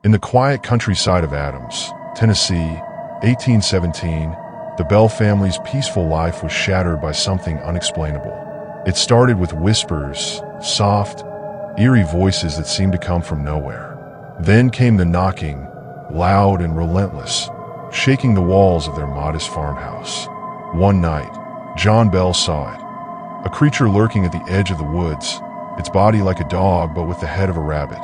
In the quiet countryside of Adams, Tennessee, 1817, the Bell family's peaceful life was shattered by something unexplainable. It started with whispers, soft, eerie voices that seemed to come from nowhere. Then came the knocking, loud and relentless, shaking the walls of their modest farmhouse. One night, John Bell saw it, a creature lurking at the edge of the woods, its body like a dog but with the head of a rabbit.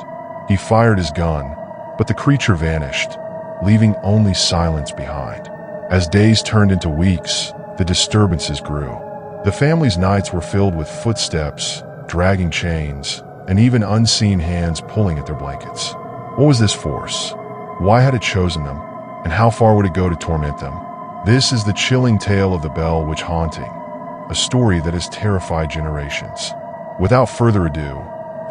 He fired his gun, but the creature vanished, leaving only silence behind. As days turned into weeks, the disturbances grew. The family's nights were filled with footsteps, dragging chains, and even unseen hands pulling at their blankets. What was this force? Why had it chosen them? And how far would it go to torment them? This is the chilling tale of the Bell Witch haunting, a story that has terrified generations. Without further ado,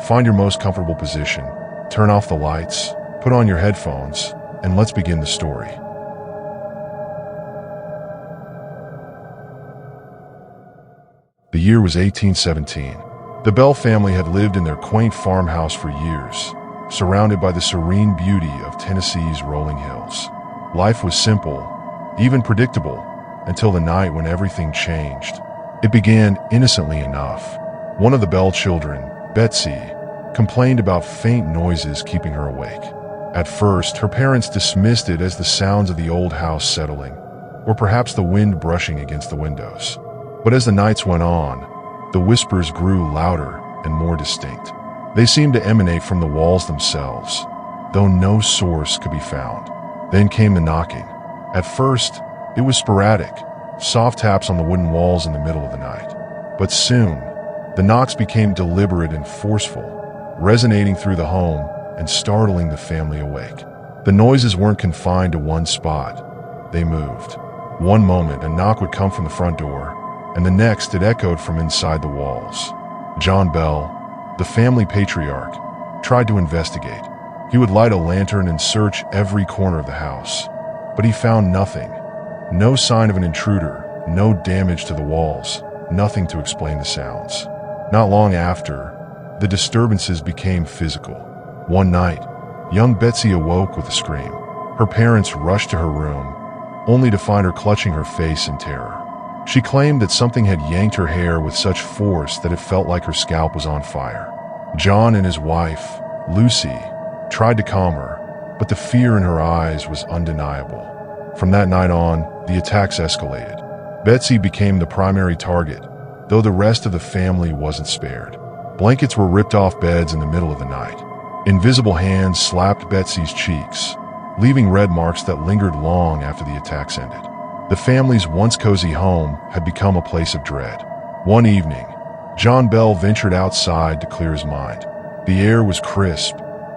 find your most comfortable position, turn off the lights, put on your headphones, and let's begin the story. The year was 1817. The Bell family had lived in their quaint farmhouse for years, surrounded by the serene beauty of Tennessee's rolling hills. Life was simple, even predictable, until the night when everything changed. It began innocently enough. One of the Bell children, Betsy, complained about faint noises keeping her awake. At first, her parents dismissed it as the sounds of the old house settling, or perhaps the wind brushing against the windows. But as the nights went on, the whispers grew louder and more distinct. They seemed to emanate from the walls themselves, though no source could be found. Then came the knocking. At first, it was sporadic, soft taps on the wooden walls in the middle of the night. But soon, the knocks became deliberate and forceful, resonating through the home and startling the family awake. The noises weren't confined to one spot. They moved. One moment, a knock would come from the front door, and the next it echoed from inside the walls. John Bell, the family patriarch, tried to investigate. He would light a lantern and search every corner of the house, but he found nothing. No sign of an intruder, no damage to the walls, nothing to explain the sounds. Not long after, the disturbances became physical. One night, young Betsy awoke with a scream. Her parents rushed to her room, only to find her clutching her face in terror. She claimed that something had yanked her hair with such force that it felt like her scalp was on fire. John and his wife, Lucy, tried to calm her, but the fear in her eyes was undeniable. From that night on, the attacks escalated. Betsy became the primary target, though the rest of the family wasn't spared. Blankets were ripped off beds in the middle of the night. Invisible hands slapped Betsy's cheeks, leaving red marks that lingered long after the attacks ended. The family's once cozy home had become a place of dread. One evening, John Bell ventured outside to clear his mind. The air was crisp,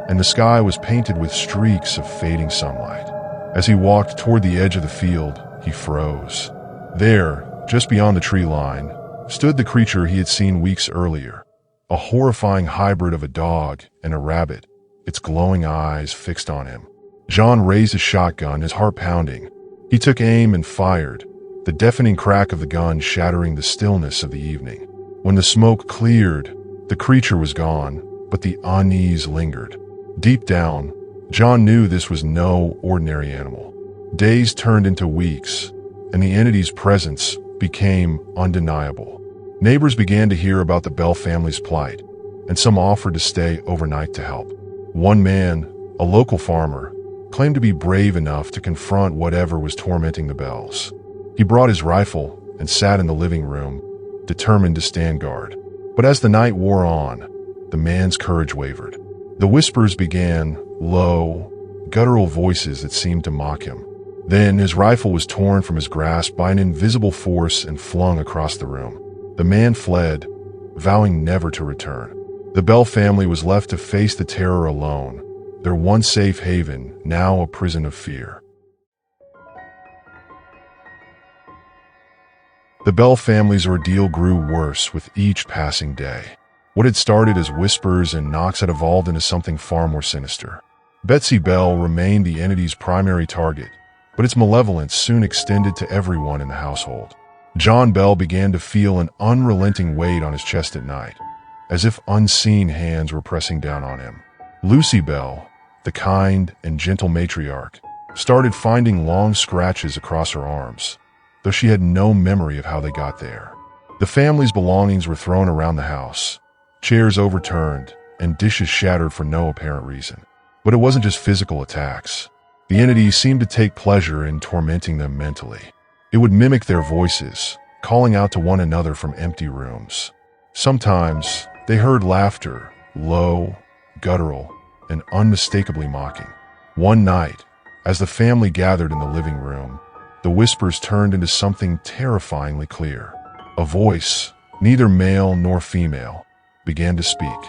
and the sky was painted with streaks of fading sunlight. As he walked toward the edge of the field, he froze. There, just beyond the tree line, stood the creature he had seen weeks earlier, a horrifying hybrid of a dog and a rabbit, its glowing eyes fixed on him. John raised his shotgun, his heart pounding. He took aim and fired, the deafening crack of the gun shattering the stillness of the evening. When the smoke cleared, the creature was gone, but the unease lingered. Deep down, John knew this was no ordinary animal. Days turned into weeks, and the entity's presence became undeniable. Neighbors began to hear about the Bell family's plight, and some offered to stay overnight to help. One man, a local farmer, claimed to be brave enough to confront whatever was tormenting the Bells. He brought his rifle and sat in the living room, determined to stand guard. But as the night wore on, the man's courage wavered. The whispers began, low, guttural voices that seemed to mock him. Then his rifle was torn from his grasp by an invisible force and flung across the room. The man fled, vowing never to return. The Bell family was left to face the terror alone, their once safe haven now a prison of fear. The Bell family's ordeal grew worse with each passing day. What had started as whispers and knocks had evolved into something far more sinister. Betsy Bell remained the entity's primary target, but its malevolence soon extended to everyone in the household. John Bell began to feel an unrelenting weight on his chest at night, as if unseen hands were pressing down on him. Lucy Bell, the kind and gentle matriarch, started finding long scratches across her arms, though she had no memory of how they got there. The family's belongings were thrown around the house, chairs overturned, and dishes shattered for no apparent reason. But it wasn't just physical attacks. The entity seemed to take pleasure in tormenting them mentally. It would mimic their voices, calling out to one another from empty rooms. Sometimes they heard laughter, low, guttural, and unmistakably mocking. One night, as the family gathered in the living room, the whispers turned into something terrifyingly clear. A voice, neither male nor female, began to speak.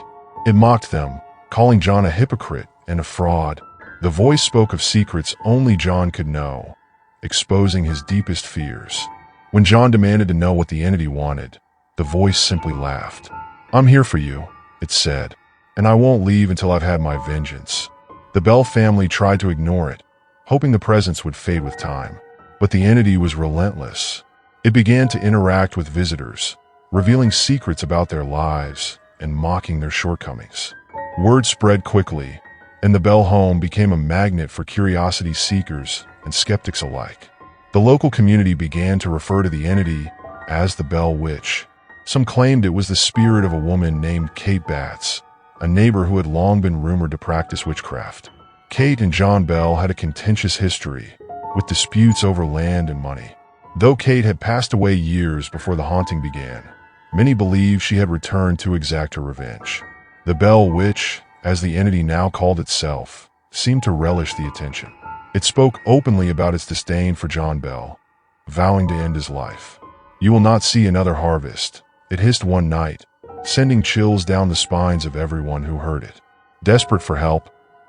It mocked them, calling John a hypocrite and a fraud. The voice spoke of secrets only John could know, exposing his deepest fears. When John demanded to know what the entity wanted, the voice simply laughed. "I'm here for you," it said, "and I won't leave until I've had my vengeance." The Bell family tried to ignore it, hoping the presence would fade with time. But the entity was relentless. It began to interact with visitors, revealing secrets about their lives and mocking their shortcomings. Word spread quickly, and the Bell home became a magnet for curiosity seekers and skeptics alike. The local community began to refer to the entity as the Bell Witch. Some claimed it was the spirit of a woman named Kate Batts, a neighbor who had long been rumored to practice witchcraft. Kate and John Bell had a contentious history, with disputes over land and money. Though Kate had passed away years before the haunting began, many believed she had returned to exact her revenge. The Bell Witch, as the entity now called itself, seemed to relish the attention. It spoke openly about its disdain for John Bell, vowing to end his life. "You will not see another harvest," it hissed one night, sending chills down the spines of everyone who heard it. Desperate for help,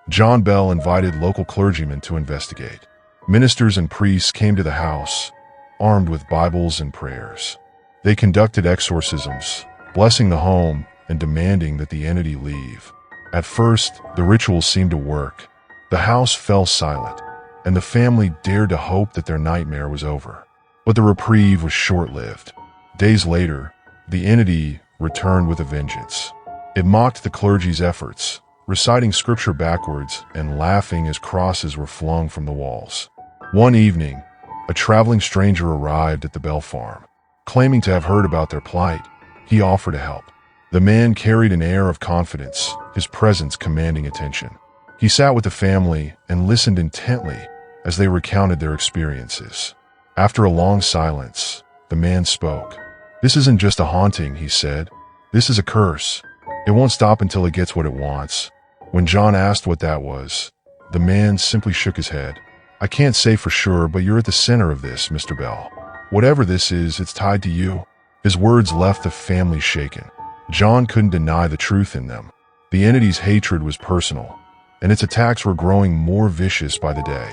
John Bell invited local clergymen to investigate. Ministers and priests came to the house, armed with Bibles and prayers. They conducted exorcisms, blessing the home and demanding that the entity leave. At first, the rituals seemed to work. The house fell silent, and the family dared to hope that their nightmare was over. But the reprieve was short-lived. Days later, the entity returned with a vengeance. It mocked the clergy's efforts, reciting scripture backwards and laughing as crosses were flung from the walls. One evening, a traveling stranger arrived at the Bell farm. Claiming to have heard about their plight, he offered to help. The man carried an air of confidence, his presence commanding attention. He sat with the family and listened intently as they recounted their experiences. After a long silence, the man spoke. "This isn't just a haunting," he said. "This is a curse. It won't stop until it gets what it wants." When John asked what that was, the man simply shook his head. "I can't say for sure, but you're at the center of this, Mr. Bell. Whatever this is, it's tied to you." His words left the family shaken. John couldn't deny the truth in them. The entity's hatred was personal, and its attacks were growing more vicious by the day.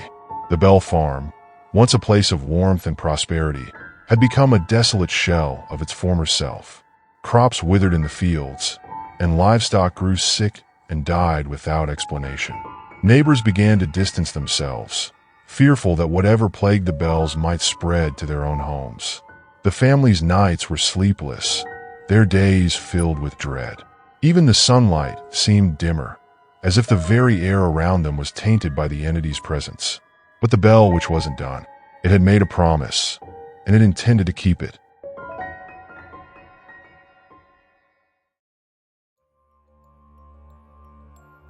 The Bell farm, once a place of warmth and prosperity, had become a desolate shell of its former self. Crops withered in the fields, and livestock grew sick and died without explanation. Neighbors began to distance themselves, fearful that whatever plagued the Bells might spread to their own homes. The family's nights were sleepless, their days filled with dread. Even the sunlight seemed dimmer, as if the very air around them was tainted by the entity's presence. But the Bell Witch wasn't done. It had made a promise, and it intended to keep it.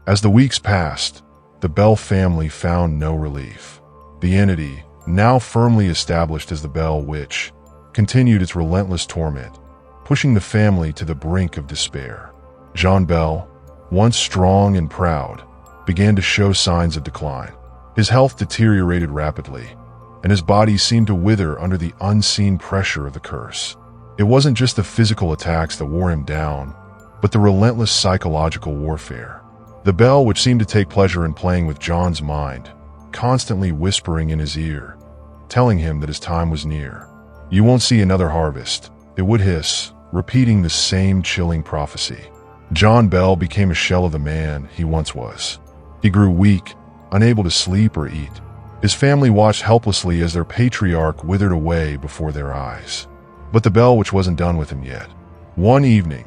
As the weeks passed, the Bell family found no relief. The entity, now firmly established as the Bell Witch, continued its relentless torment, pushing the family to the brink of despair. John Bell, once strong and proud, began to show signs of decline. His health deteriorated rapidly, and his body seemed to wither under the unseen pressure of the curse. It wasn't just the physical attacks that wore him down, but the relentless psychological warfare. The Bell, which seemed to take pleasure in playing with John's mind, constantly whispering in his ear, telling him that his time was near. "You won't see another harvest," it would hiss, repeating the same chilling prophecy. John Bell became a shell of the man he once was. He grew weak, unable to sleep or eat. His family watched helplessly as their patriarch withered away before their eyes. But the Bell Witch wasn't done with him yet. One evening,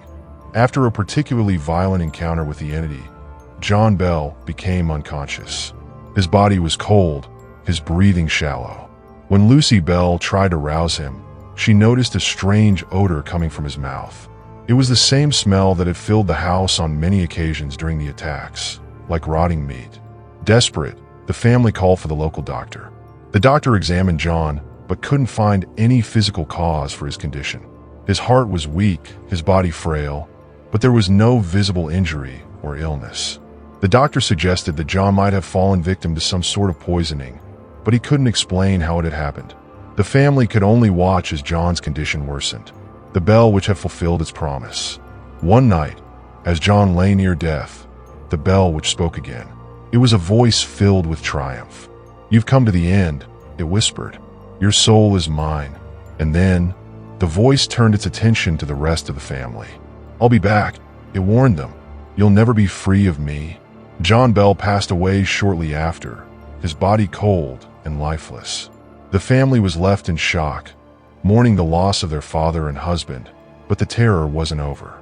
after a particularly violent encounter with the entity, John Bell became unconscious. His body was cold, his breathing shallow. When Lucy Bell tried to rouse him, she noticed a strange odor coming from his mouth. It was the same smell that had filled the house on many occasions during the attacks, like rotting meat. Desperate, the family called for the local doctor. The doctor examined John, but couldn't find any physical cause for his condition. His heart was weak, his body frail, but there was no visible injury or illness. The doctor suggested that John might have fallen victim to some sort of poisoning, but he couldn't explain how it had happened. The family could only watch as John's condition worsened. The bell which had fulfilled its promise. One night, as John lay near death, the bell which spoke again. It was a voice filled with triumph. "You've come to the end," it whispered. "Your soul is mine." And then, the voice turned its attention to the rest of the family. "I'll be back," it warned them. "You'll never be free of me." John Bell passed away shortly after, his body cold and lifeless. The family was left in shock, mourning the loss of their father and husband, but the terror wasn't over.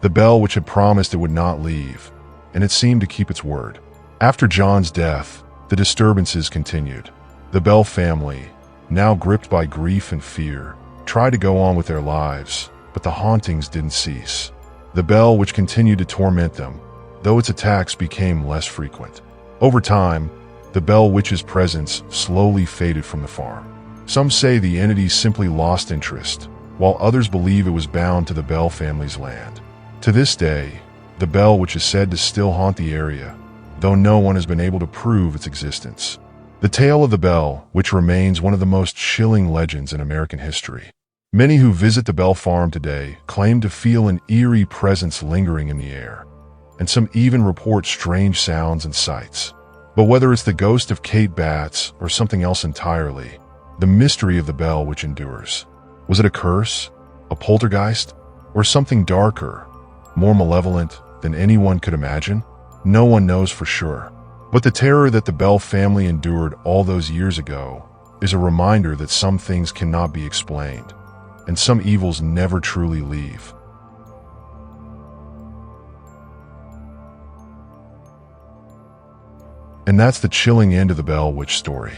The bell which had promised it would not leave, and it seemed to keep its word. After John's death, the disturbances continued. The Bell family, now gripped by grief and fear, tried to go on with their lives, but the hauntings didn't cease. The bell which continued to torment them, though its attacks became less frequent. Over time, the Bell Witch's presence slowly faded from the farm. Some say the entity simply lost interest, while others believe it was bound to the Bell family's land. To this day, the Bell Witch is said to still haunt the area, though no one has been able to prove its existence. The tale of the Bell Witch remains one of the most chilling legends in American history. Many who visit the Bell farm today claim to feel an eerie presence lingering in the air, and some even report strange sounds and sights. But whether it's the ghost of Kate Batts or something else entirely, the mystery of the Bell Witch endures. Was it a curse, a poltergeist, or something darker, more malevolent than anyone could imagine? No one knows for sure. But the terror that the Bell family endured all those years ago is a reminder that some things cannot be explained, and some evils never truly leave. And that's the chilling end of the Bell Witch story.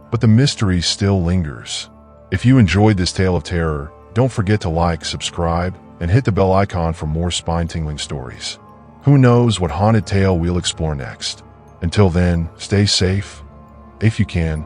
But the mystery still lingers. If you enjoyed this tale of terror, don't forget to like, subscribe, and hit the bell icon for more spine-tingling stories. Who knows what haunted tale we'll explore next? Until then, stay safe, if you can,